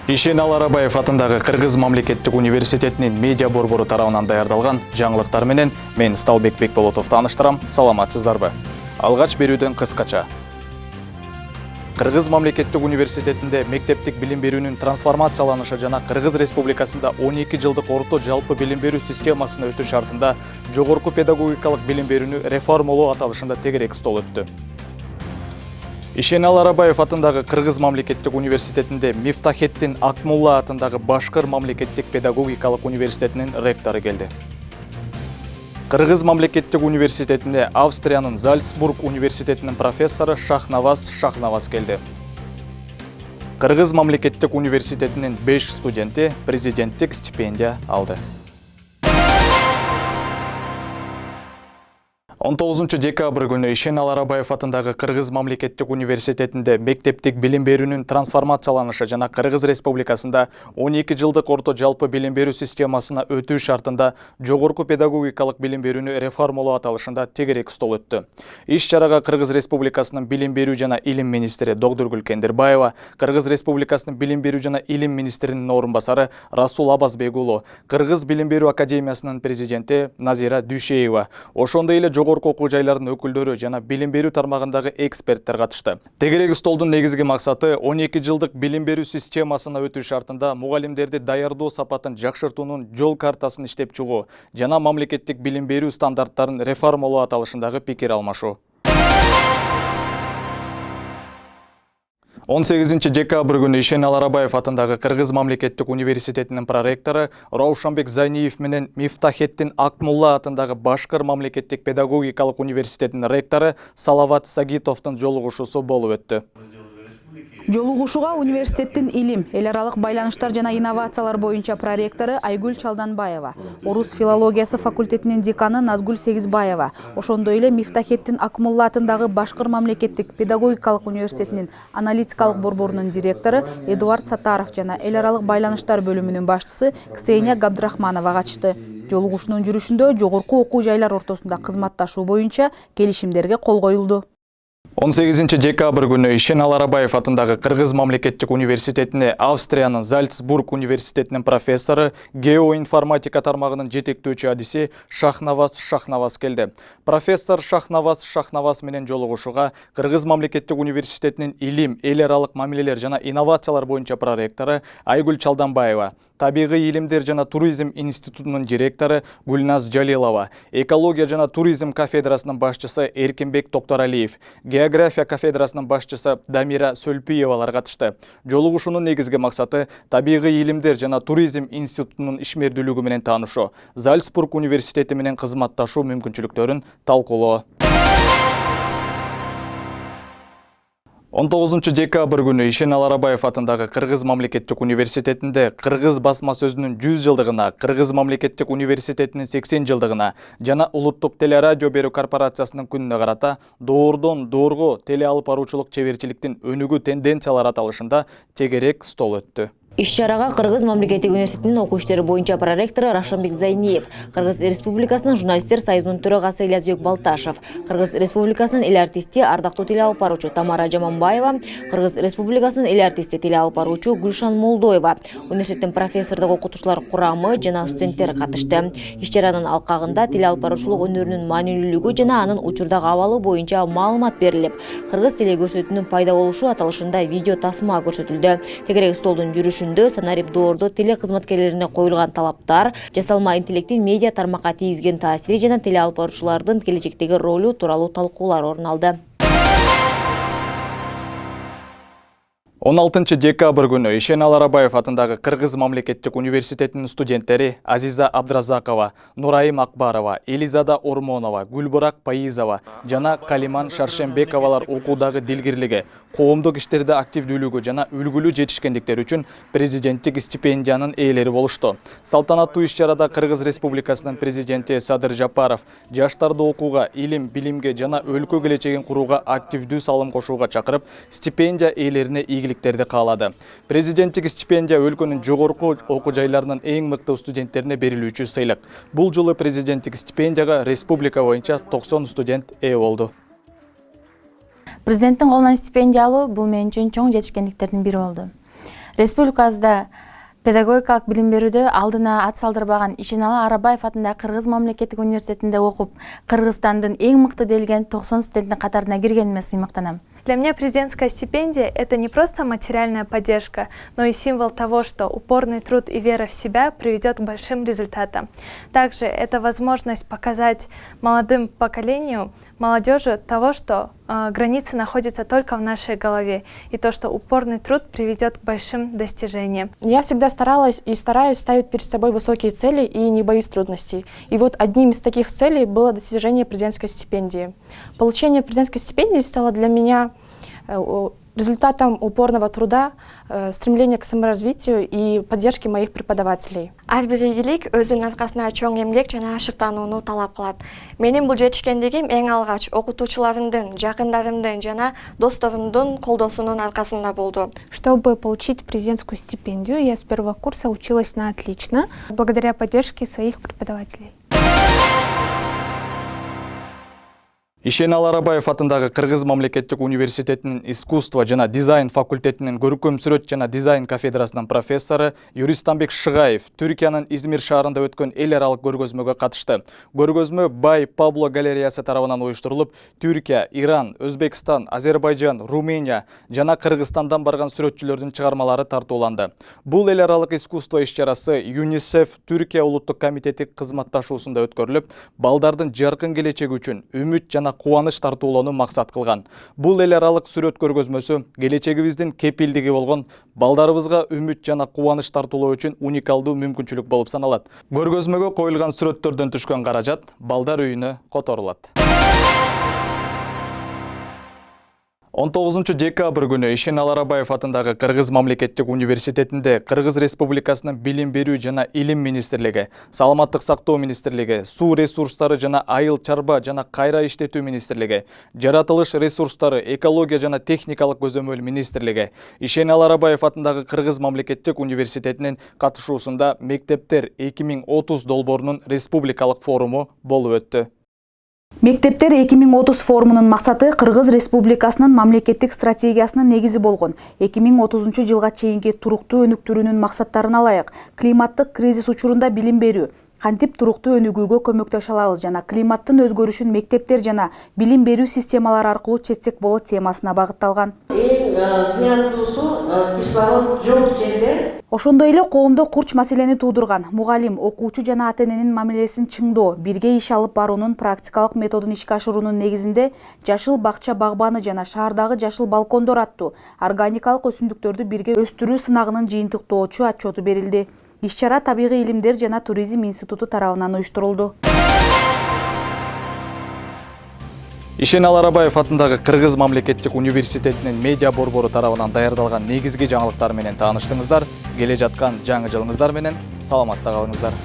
Ишенал Арабаев атындагы Кыргыз мамлекеттик университетинин медиа борбору тарабынан даярдалган жаңылыктар менен мен Сталбек Бекболотов тааныштырам. Саламатсыздарбы? Алгач берүүдөн кыскача. Кыргыз мамлекеттик университетинде мектептик билим берүүнүн трансформацияланышы жана Кыргыз Республикасында 12 жылдык орто жалпы билим берүү системасына өтүү шартында жогорку педагогикалык билим берүүнү реформалоо аталышында тегерек стол өттү. Ишенал Арабаев атындагы Кыргыз мамлекеттик университетинде Мифтахеттин Акмулла атындагы Башкыр мамлекеттик педагогикалык университетинин ректору келди. Кыргыз мамлекеттик университетинде Австриянын Зальцбург университетинин профессору Шахнаваз келди. Кыргыз мамлекеттик университетинин 5 студенти президенттик стипендия алды. 19 декабрь күнү Ишенал Арабаев атындагы Кыргыз мамлекеттик университетинде мектептик билим берүүнүн трансформацияланышы жана Кыргыз Республикасында 12 жылдык орто жалпы билим берүү системасына өтүү шартында жогорку педагогикалык билим берүүнү реформалоо аталышында тегерек стол өттү. Иш чарага Кыргыз Республикасынын билим берүү жана илим министри Догдургүл Кендирбаева, Кыргыз Республикасынын билим берүү жана илим министринин орун басары Расул Абазбек уулу, Кыргыз билим берүү академиясынын президенти Назира Дүйшеева, ошондой эле жогорку окуу жайлардын өкүлдөрү жана билим берүү тармагындагы эксперттер катышты. Тегерек столдун негизги максаты 12 жылдык билим берүү системасына өтүү шартында мугалимдерди даярдоо сапатын жакшыртуунун жол картасын иштеп чыгуу жана мамлекеттик билим берүү стандарттарын реформалоо аталышындагы пикир алмашуу. 18 декабрь күнү Ишенал Арабаев атындагы Кыргыз мамлекеттик университетинин проректору Раушанбек Зайниев менен Мифтахеттин Акмулла атындагы Башкыр мамлекеттик педагогикалык университетинин ректору Салават Сагитовдун жолугушуусу болуп өттү. Жолугушууга университеттин илим, эл аралык байланыштар жана инновациялар боюнча проректору Айгүл Чалданбаева, орус филологиясы факультетинин деканы Назгүл Сегизбаева, ошондой эле Мифтахеттин Акмулла атындагы Башкыр мамлекеттик педагогикалык университетинин аналитикалык борборунун директору Эдуард Сатаров жана эл аралык байланыштар бөлүмүнүн башчысы Ксения Габдрахманова катышты. Жолугушуунун жүрүшүндө жогорку окуу жайлар ортосунда кызматташуу боюнча келишимдерге кол коюлду. 18 декабрь күнү Ишенал Арабаев атындагы Кыргыз мамлекеттик университетине Австриянын Зальцбург университетинин профессору геоинформатика тармагынын жетектөөчү адиси Шахнаваз келди. Профессор Шахнаваз менен жолугушууга Кыргыз мамлекеттик университетинин илим, эл аралык мамилелер жана инновациялар боюнча проректору Айгүл Чалданбаева, Табигый илимдер жана туризм институтунун директору Гүлназ Жалилова, экология жана туризм кафедрасынын башчысы Эркинбек Токторалиев, география кафедрасынын башчысы Дамира Сөлпиевалар катышты. Жолугушуунун негизги максаты табигый илимдер жана туризм институтунун ишмердүүлүгү менен таанышуу, Зальцбург университети менен кызматташуу мүмкүнчүлүктөрүн талкуулоо. 19 декабрь күнү Ишенал Арабаев атындагы Кыргыз мамлекеттик университетинде Кыргыз басма сөзүнүн 100 жылдыгына, Кыргыз мамлекеттик университетинин 80 жылдыгына жана улуттук телерадио берүү корпорациясынын күнүнө карата доордон доорго теле алып баруучулук чеберчиликтин өнүгүү тенденциялары аталышында тегерек стол өттү. Иш чарага Кыргыз мамлекеттик университетинин окуу иштери боюнча проректору Рашанбек Зайниев, Кыргыз Республикасынын журналисттер союзунун төрагасы Ильязбек Балташев, Кыргыз Республикасынын эл артисти ардактуу теле алып баруучу Тамара Жаманбаева, Кыргыз Республикасынын эл артисти теле алып баруучу Гүлшан Молдоева, университеттин профессордук окутуучулар курамы жана студенттер катышты. Иш чаранын алкагында теле алып баруучулук өнөрүнүн маанилүүлүгү жана анын учурдагы абалы боюнча маалымат берилип, Кыргыз телекөрсөтүүнүн пайда болушу аталышында видео тасма көрсөтүлдү. Тегерек столдун жүрүшүндө санарип доордо теле кызматкерлерине коюлган талаптар, жасалма интеллекттин медиа тармакка тийгизген таасири жана теле алып баруучулардын келечектеги ролу тууралуу талкуулар орун алды. 16 декабрь күнү Ишенал Арабаев атындагы Кыргыз мамлекеттик университетинин студенттери Азиза Абдразакова, Нурайым Акбарова, Элизада Ормонова, Гүлбурак Паизова жана Калиман Шаршембековалар окуудагы дилгирлиги, коомдук иштерде активдүүлүгү жана үлгүлүү жетишкендиктери үчүн президенттик стипендиянын ээлери болушту. Салтанаттуу иш чарада Кыргыз Республикасынын президенти Садыр Жапаров жаштарды окууга, илим, билимге жана өлкө келечегин курууга активдүү салым кошууга чакырып, стипендия ээлерине ийгиликтерди каалады. Президенттик стипендия өлкөнүн жогорку окуу жайларынын эң мыкты студенттерине берилүүчү сыйлык. Бул жолу президенттик стипендияга республика боюнча 90 студент ээ болду. Президенттин колунан стипендия алуу бул мен үчүн чоң жетишкендиктердин бири болду. Республикабызда педагогикалык билим берүүдө алдына ат салдырбаган Ишеналы Арабаев атындагы Кыргыз мамлекеттик университетинде окуп, Кыргызстандын эң мыкты делген 90 студенттин катарына киргениме сыймыктанам. Для меня президентская стипендия – это не просто материальная поддержка, но и символ того, что упорный труд и вера в себя приведет к большим результатам. Также это возможность показать молодым поколению, молодежи того, что границы находятся только в нашей голове, и то, что упорный труд приведет к большим достижениям. Я всегда старалась и стараюсь ставить перед собой высокие цели и не боюсь трудностей. И вот одним из таких целей было достижение президентской стипендии. Получение президентской стипендии стало для меня результатом упорного труда, стремления к саморазвитию и поддержки моих преподавателей. Ар бир ийгилик өзүнүн аркасына чоң эмгек жана ашыктанууну талап кылат. Менин бул жетишкендигим эң алгач окутуучуларымдын, жакындарымдын жана досторумдун колдоосунун аркасында болду. Чтобы получить президентскую стипендию, я с первого курса училась на отлично, благодаря поддержке своих преподавателей. Ишеналы Арабаев атындагы Кыргыз мамлекеттик университетинин искусство жана дизайн факультетинин көркөм сүрөт жана дизайн кафедрасынын профессору Юристанбек Шыгаев Түркиянын Измир шаарында өткөн эл аралык көргөзмөгө катышты. Көргөзмө Бай Пабло галереясы тарабынан уюштурулуп, Түркия, Иран, Өзбекстан, Азербайжан, Румыния жана Кыргызстандан барган сүрөтчүлөрдүн чыгармалары тартууланды. Бул эл аралык искусство иш-чарасы ЮНИСЕФ Түркия улуттук комитети кызматташуусунда өткөрүлүп, балдардын жаркын келечеги үчүн үмүт жана кубаныч тартуулоону максат кылган. Бул эл аралык сүрөт көргөзмөсү келечегибиздин кепилдиги болгон балдарыбызга үмүт жана кубаныч тартуулоо үчүн уникалдуу мүмкүнчүлүк болуп саналат. Көргөзмөгө коюлган сүрөттөрдөн түшкөн каражат балдар үйүнө которулат. 19 декабрь күнү Ишеналы Арабаев атындагы Кыргыз мамлекеттик университетинде Кыргыз Республикасынын Билим берүү жана Илим министрлиги, Саламаттык сактоо министрлиги, Суу ресурстары жана Айыл чарба жана кайра иштетүү министрлиги, Жаратылыш ресурстары, Экология жана техникалык көзөмөл министрлиги, Ишеналы Арабаев атындагы Кыргыз мамлекеттик университетинин катышуусунда Мектептер 2030 долбоорунун республикалык форуму болуп өттү. Мектептер 2030 форумунун максаты Кыргыз Республикасынын мамлекеттик стратегиясынын негизи болгон 2030 жылга чейинки туруктуу өнүктүрүүнүн максаттарын алайык. Климаттык кризис учурунда билим берүү, кантип туруктуу өнүгүүгө көмөктөшө алабыз жана климаттын өзгөрүшүн мектептер жана билим берүү системалары аркылуу чечсек болот темасына багытталган. Кислород жок жерде. Ошондой эле коомдо курч маселени туудурган мугалим, окуучу жана ата-эненин мамилесин чыңдоо, бирге иш алып баруунун практикалык методун ишке ашыруунун негизинде жашыл бакча багбаны жана шаардагы жашыл балкондор аттуу органикалык өсүмдүктөрдү бирге өстүрүү сынагынын жыйынтыктоочу отчету берилди. Иш-чара Табигый илимдер жана туризм институту тарабынан уюштурулду. Ишеналы Арабаев атындагы Кыргыз мамлекеттик университетинин медиа борбору тарабынан даярдалган негизги жаңылыктар менен тааныштыңыздар. Келе жаткан жаңы жылыңыздар менен саламатта калыңыздар.